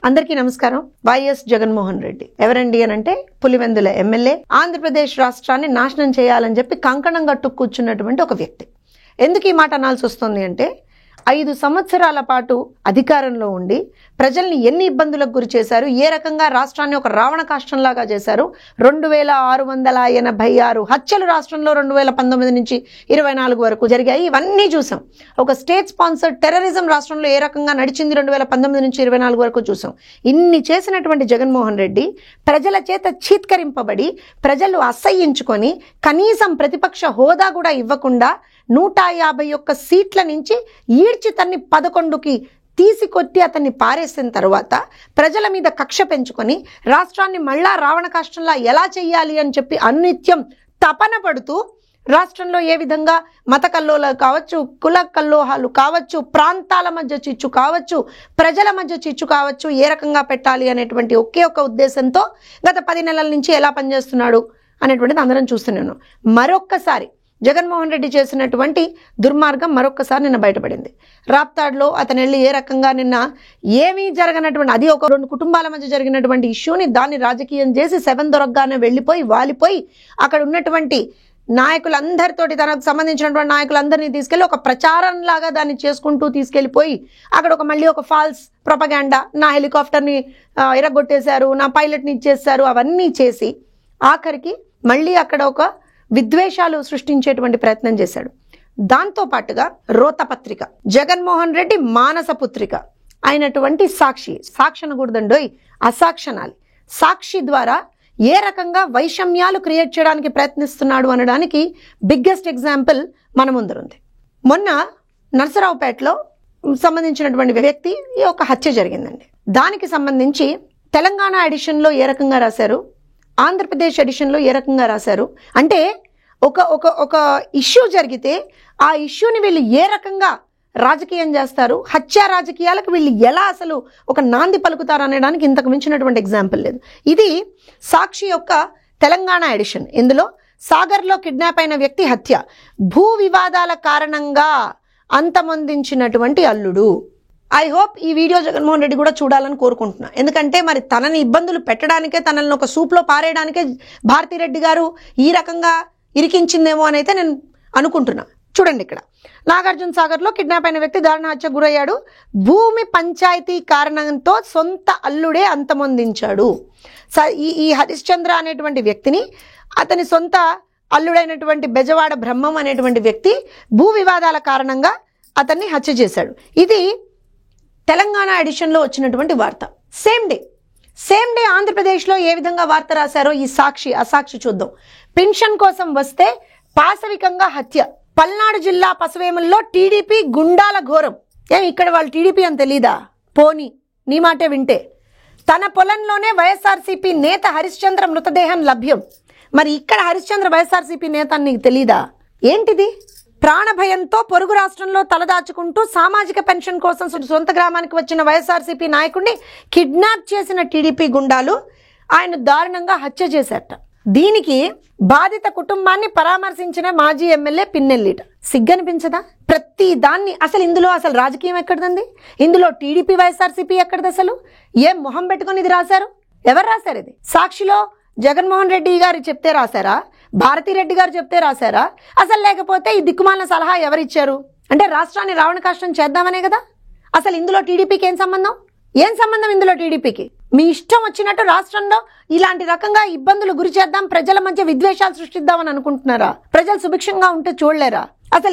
అందరికీ నమస్కారం. వైఎస్ జగన్మోహన్ రెడ్డి ఎవరండి అనంటే పులివెందుల ఎమ్మెల్యే, ఆంధ్రప్రదేశ్ రాష్ట్రాన్ని నాశనం చేయాలని చెప్పి కంకణం కట్టు కూర్చున్నటువంటి ఒక వ్యక్తి. ఎందుకు ఈ మాట అనాల్సి వస్తుంది అంటే 5 సంవత్సరాల పాటు అధికారంలో ఉండి ప్రజల్ని ఎన్ని ఇబ్బందులకు గురి చేశారు, ఏ రకంగా రాష్ట్రాన్ని ఒక రావణ కాష్టంలాగా చేశారు. 2686 హత్యలు రాష్ట్రంలో 2019 నుంచి 24 వరకు జరిగాయి. ఇవన్నీ చూసాం. ఒక స్టేట్ స్పాన్సర్డ్ టెర్రరిజం రాష్ట్రంలో ఏ రకంగా నడిచింది 2019 నుంచి 24 వరకు చూసాం. ఇన్ని చేసినటువంటి జగన్మోహన్ రెడ్డి ప్రజల చేత చీత్కరింపబడి ప్రజలు అసహ్యించుకొని కనీసం ప్రతిపక్ష హోదా కూడా ఇవ్వకుండా 151 సీట్ల నుంచి ఈడ్చి తన్ని 11కి తీసికొట్టి అతన్ని పారేసిన తర్వాత ప్రజల మీద కక్ష పెంచుకొని రాష్ట్రాన్ని మళ్ళా రావణ కాష్టంలా ఎలా చెయ్యాలి అని చెప్పి అనిత్యం తపన పడుతూ రాష్ట్రంలో ఏ విధంగా మత కల్లోలాలు కావచ్చు, కుల కల్లోహాలు కావచ్చు, ప్రాంతాల మధ్య చిచ్చు కావచ్చు, ప్రజల మధ్య చిచ్చు కావచ్చు, ఏ రకంగా పెట్టాలి అనేటువంటి ఒకే ఒక ఉద్దేశంతో గత 10 నెలల నుంచి ఎలా పనిచేస్తున్నాడు అనేటువంటిది అందరం చూస్తున్నాను. మరొక్కసారి జగన్మోహన్ రెడ్డి చేసినటువంటి దుర్మార్గం మరొక్కసారి నిన్న బయటపడింది. రాప్తాడ్లో అతను వెళ్ళి ఏ రకంగా నిన్న ఏమీ జరగనటువంటి, అది ఒక 2 కుటుంబాల మధ్య జరిగినటువంటి ఇష్యూని దాన్ని రాజకీయం చేసి 7 దొరకగానే వెళ్ళిపోయి వాలిపోయి అక్కడ ఉన్నటువంటి నాయకులందరితోటి, తనకు సంబంధించినటువంటి నాయకులందరినీ తీసుకెళ్లి ఒక ప్రచారంలాగా దాన్ని చేసుకుంటూ తీసుకెళ్లిపోయి అక్కడ మళ్ళీ ఒక ఫాల్స్ ప్రొపగాండా, నా హెలికాప్టర్ని ఎరగొట్టేశారు, నా పైలట్ని ఇచ్చేశారు, అవన్నీ చేసి ఆఖరికి మళ్ళీ అక్కడ ఒక విద్వేషాలు సృష్టించేటువంటి ప్రయత్నం చేశాడు. దాంతో పాటుగా రోతపత్రిక, జగన్మోహన్ రెడ్డి మానస పుత్రిక అయినటువంటి సాక్షి అనకూడదండోయ్, అసాక్షనాలి. సాక్షి ద్వారా ఏ రకంగా వైషమ్యాలు క్రియేట్ చేయడానికి ప్రయత్నిస్తున్నాడు అనడానికి బిగ్గెస్ట్ ఎగ్జాంపుల్ మన ముందరుంది. మొన్న నర్సరావుపేటలో సంబంధించినటువంటి వ్యక్తి ఒక హత్య జరిగిందండి. దానికి సంబంధించి తెలంగాణ ఎడిషన్లో ఏ రకంగా రాశారు, ఆంధ్రప్రదేశ్ ఎడిషన్లో ఏ రకంగా రాశారు అంటే ఒక ఇష్యూ జరిగితే ఆ ఇష్యూని వీళ్ళు ఏ రకంగా రాజకీయం చేస్తారు, హత్యా రాజకీయాలకు వీళ్ళు ఎలా అసలు ఒక నాంది పలుకుతారు అనడానికి ఇంతకు మించినటువంటి ఎగ్జాంపుల్ లేదు. ఇది సాక్షి యొక్క తెలంగాణ ఎడిషన్. ఇందులో సాగర్లో కిడ్నాప్ అయిన వ్యక్తి హత్య, భూ వివాదాల కారణంగా అంతమొందించినటువంటి అల్లుడు. ఐ హోప్ ఈ వీడియో జగన్మోహన్ రెడ్డి కూడా చూడాలని కోరుకుంటున్నా. ఎందుకంటే మరి తనని ఇబ్బందులు పెట్టడానికే, తనని ఒక సూప్లో పారేయడానికే భారతిరెడ్డి గారు ఈ రకంగా ఇరికించిందేమో అని అయితే నేను అనుకుంటున్నా. చూడండి, ఇక్కడ నాగార్జున సాగర్లో కిడ్నాప్ అయిన వ్యక్తి దారుణ హత్యకు గురయ్యాడు. భూమి పంచాయతీ కారణంతో సొంత అల్లుడే అంతమొందించాడు. ఈ హరిశ్చంద్ర అనేటువంటి వ్యక్తిని అతని సొంత అల్లుడైనటువంటి బెజవాడ బ్రహ్మం అనేటువంటి వ్యక్తి భూ వివాదాల కారణంగా అతన్ని హత్య చేశాడు. ఇది తెలంగాణ ఎడిషన్లో వచ్చినటువంటి వార్త. సేమ్ డే ఆంధ్రప్రదేశ్లో ఏ విధంగా వార్త రాశారో ఈ అసాక్షి చూద్దాం. పెన్షన్ కోసం వస్తే పాశవికంగా హత్య, పల్నాడు జిల్లా పసవేముల్లో టీడీపీ గుండాల ఘోరం. ఇక్కడ వాళ్ళు టీడీపీ అని తెలీదా? పోనీ నీ మాటే వింటే. తన పొలంలోనే వైఎస్ఆర్సీపీ నేత హరిశ్చంద్ర మృతదేహం లభ్యం. మరి ఇక్కడ హరిశ్చంద్ర వైఎస్ఆర్సీపీ నేత అని నీకు తెలీదా? ఏంటిది? ప్రాణభయంతో పొరుగు రాష్ట్రంలో తలదాచుకుంటూ సామాజిక పెన్షన్ కోసం సొంత గ్రామానికి వచ్చిన వైఎస్ఆర్సీపీ నాయకుడిని కిడ్నాప్ చేసిన టీడీపీ గుండాలు ఆయన దారుణంగా హత్య చేశారట. దీనికి బాధిత కుటుంబాన్ని పరామర్శించిన మాజీ ఎమ్మెల్యే పిన్నెల్లిట. సిగ్గనిపించదా? ప్రతి దాన్ని ఇందులో రాజకీయం ఎక్కడదండి? ఇందులో టీడీపీ వైఎస్ఆర్సీపీ ఎక్కడది? అసలు ఏం మొహం పెట్టుకొని ఇది రాశారు? ఎవరు రాశారు? ఇది సాక్షిలో జగన్మోహన్ రెడ్డి గారు చెప్తే రాశారా, భారతిరెడ్డి గారు చెప్తే రాశారా? లేకపోతే ఈ దిక్కుమాలిన సలహా ఎవరిచ్చారు? అంటే రాష్ట్రాన్ని రావణ కాష్టం చేద్దామనే కదా. ఇందులో టీడీపీకి ఏం సంబంధం ఇందులో టీడీపీకి? మీ ఇష్టం వచ్చినట్టు రాష్ట్రంలో ఇలాంటి రకంగా ఇబ్బందులు గురి చేద్దాం, ప్రజల మధ్య విద్వేషాలు సృష్టిద్దామని అనుకుంటున్నారా? ప్రజలు సుభిక్షంగా ఉంటే చూడలేరా?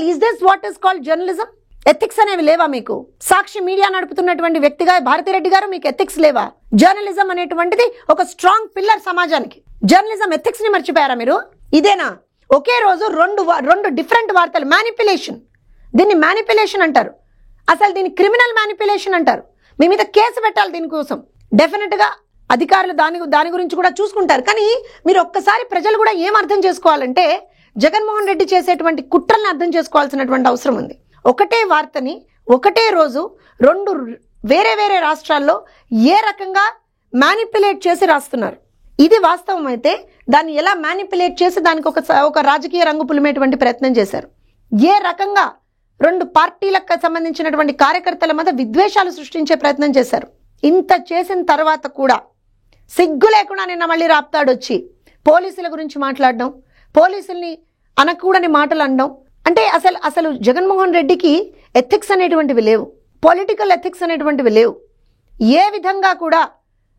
Is this what is called journalism? Ethics అనేవి లేవా మీకు? సాక్షి మీడియా నడుపుతున్నటువంటి వ్యక్తిగా భారతిరెడ్డి గారు మీకు ఎథిక్స్ లేవా? జర్నలిజం అనేటువంటిది ఒక స్ట్రాంగ్ పిల్లర్ సమాజానికి. జర్నలిజం ఎథిక్స్ ని మర్చిపోయారా మీరు? ఇదేనా? ఒకే రోజు రెండు డిఫరెంట్ వార్తలు. మ్యానిపులేషన్, దీన్ని మ్యానిపులేషన్ అంటారు. దీన్ని క్రిమినల్ మ్యానిపులేషన్ అంటారు. మీ మీద కేసు పెట్టాలి దీనికోసం. డెఫినెట్ గా అధికారులు దాని గురించి కూడా చూసుకుంటారు. కానీ మీరు ఒక్కసారి ప్రజలు కూడా ఏం అర్థం చేసుకోవాలంటే జగన్మోహన్ రెడ్డి చేసేటువంటి కుట్రల్ని అర్థం చేసుకోవాల్సినటువంటి అవసరం ఉంది. ఒకటే వార్తని ఒకటే రోజు 2 వేరే రాష్ట్రాల్లో ఏ రకంగా మ్యానిపులేట్ చేసి రాస్తున్నారు. ఇది వాస్తవం అయితే దాన్ని ఎలా మ్యానిపులేట్ చేసి దానికి ఒక రాజకీయ రంగు పులిమేటువంటి ప్రయత్నం చేశారు. ఏ రకంగా 2 పార్టీలకు సంబంధించినటువంటి కార్యకర్తల మధ్య విద్వేషాలు సృష్టించే ప్రయత్నం చేశారు. ఇంత చేసిన తర్వాత కూడా సిగ్గు లేకుండా నిన్న మళ్ళీ రాప్తాడొచ్చి పోలీసుల గురించి మాట్లాడడం, పోలీసుల్ని అనకూడని మాటలు అనడం. అంటే అసలు జగన్మోహన్ రెడ్డికి ఎథిక్స్ అనేటువంటివి లేవు, పొలిటికల్ ఎథిక్స్ అనేటువంటివి లేవు. ఏ విధంగా కూడా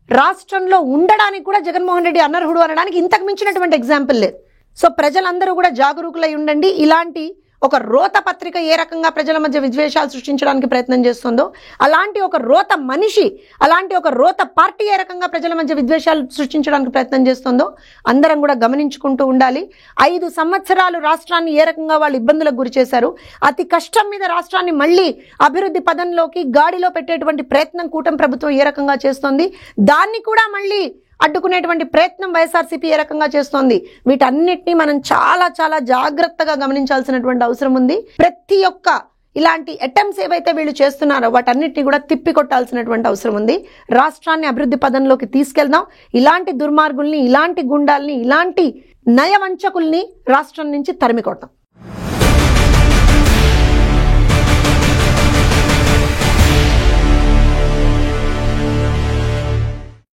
రాష్ట్రంలో ఉండడానికి కూడా జగన్మోహన్ రెడ్డి అనర్హుడు అనడానికి ఇంతకు మించినటువంటి ఎగ్జాంపుల్ లేదు. సో ప్రజలందరూ కూడా జాగరూకులై ఉండండి. ఇలాంటి ఒక రోత పత్రిక ఏ రకంగా ప్రజల మధ్య విద్వేషాలు సృష్టించడానికి ప్రయత్నం చేస్తుందో, అలాంటి ఒక రోత మనిషి, అలాంటి ఒక రోత పార్టీ ఏ రకంగా ప్రజల మధ్య విద్వేషాలు సృష్టించడానికి ప్రయత్నం చేస్తుందో అందరం కూడా గమనించుకుంటూ ఉండాలి. 5 సంవత్సరాలు రాష్ట్రాన్ని ఏ రకంగా వాళ్ళు ఇబ్బందులకు గురి చేశారు, అతి కష్టం మీద రాష్ట్రాన్ని మళ్ళీ అభివృద్ధి పదంలోకి గాడిలో పెట్టేటువంటి ప్రయత్నం కూటమి ప్రభుత్వం ఏ రకంగా చేస్తోంది, దాన్ని కూడా మళ్ళీ అడ్డుకునేటువంటి ప్రయత్నం వైఎస్ఆర్సీపీ ఏ రకంగా చేస్తోంది, వీటన్నిటిని మనం చాలా చాలా జాగ్రత్తగా గమనించాల్సినటువంటి అవసరం ఉంది. ప్రతి ఒక్క ఇలాంటి అటెంప్ట్స్ ఏవైతే వీళ్ళు చేస్తున్నారో వాటన్నిటిని కూడా తిప్పికొట్టాల్సినటువంటి అవసరం ఉంది. రాష్ట్రాన్ని అభివృద్ధి పదంలోకి తీసుకెళ్దాం. ఇలాంటి దుర్మార్గుల్ని, ఇలాంటి గుండాల్ని, ఇలాంటి నయవంచకుల్ని రాష్ట్రం నుంచి తరిమికొడతాం.